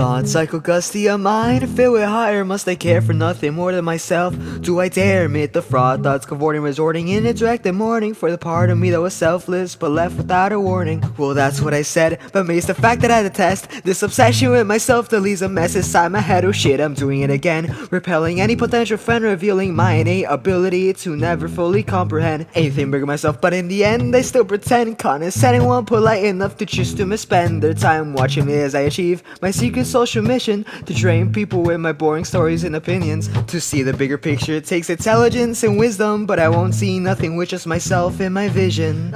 thought cycle gusty of mine, filled with higher, must I care for nothing more than myself? Do I dare admit the fraud thoughts cavorting, resorting in a directed mourning for the part of me that was selfless but left without a warning? Well, that's what I said, but me, it's the fact that I detest this obsession with myself that leaves a mess inside my head. Oh shit, I'm doing it again, repelling any potential friend, revealing my innate ability to never fully comprehend anything bigger myself. But in the end, I still pretend condescending, one polite enough to choose to misspend their time watching me as I achieve my secret social mission to drain people with my boring stories and opinions. To see the bigger picture, it takes intelligence and wisdom, but I won't see nothing with just myself in my vision.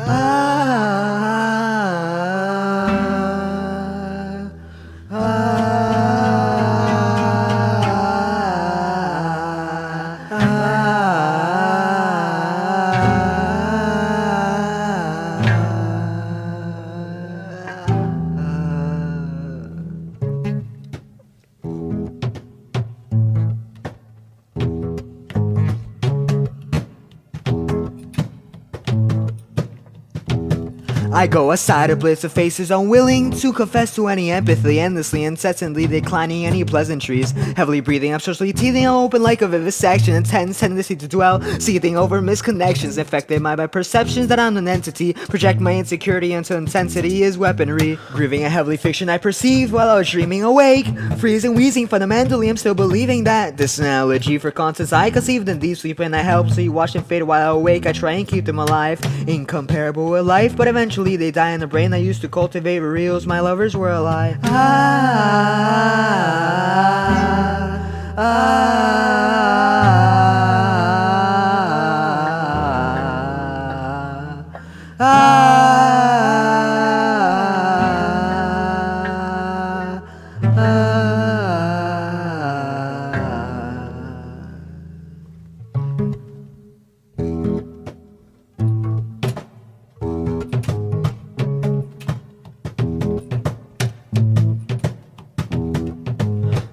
I go aside a blitz of faces, unwilling to confess to any empathy, endlessly, incessantly declining any pleasantries, heavily breathing, absurdly teething, I'm open like a vivisection, intense tendency to dwell, seething over misconnections, infected by my perceptions that I'm an entity, project my insecurity into intensity is weaponry, grieving a heavily fiction I perceived while I was dreaming awake, freezing, wheezing, fundamentally I'm still believing that this analogy for concepts I conceived in deep sleep, and I help so you watch them fade while awake, I try and keep them alive, incomparable with life, but eventually they die in the brain I used to cultivate reveals my lovers were a lie.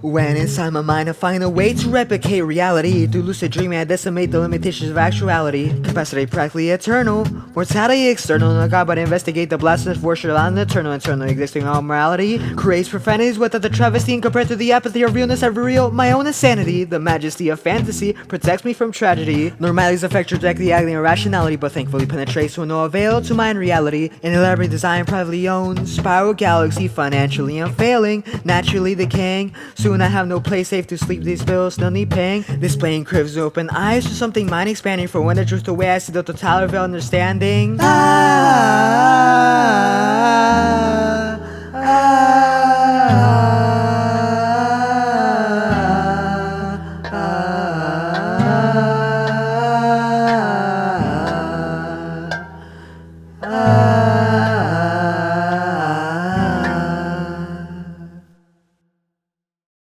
When inside my mind I find a way to replicate reality, through lucid dreaming I decimate the limitations of actuality. Capacity practically eternal, mortality external, no God but investigate the blasphemous worship of an eternal, existing all morality. Creates profanities without the travesty, and compared to the apathy of realness I reveal my own insanity. The majesty of fantasy protects me from tragedy. Normalities affect directly agony and rationality, but thankfully penetrates to no avail to my reality. An elaborate design privately owned, spiral galaxy, financially unfailing, naturally decaying. Soon I have no place safe to sleep, these bills no need paying. Displaying cribs open eyes to something mind expanding, for when the truth the way I see the totality of understanding.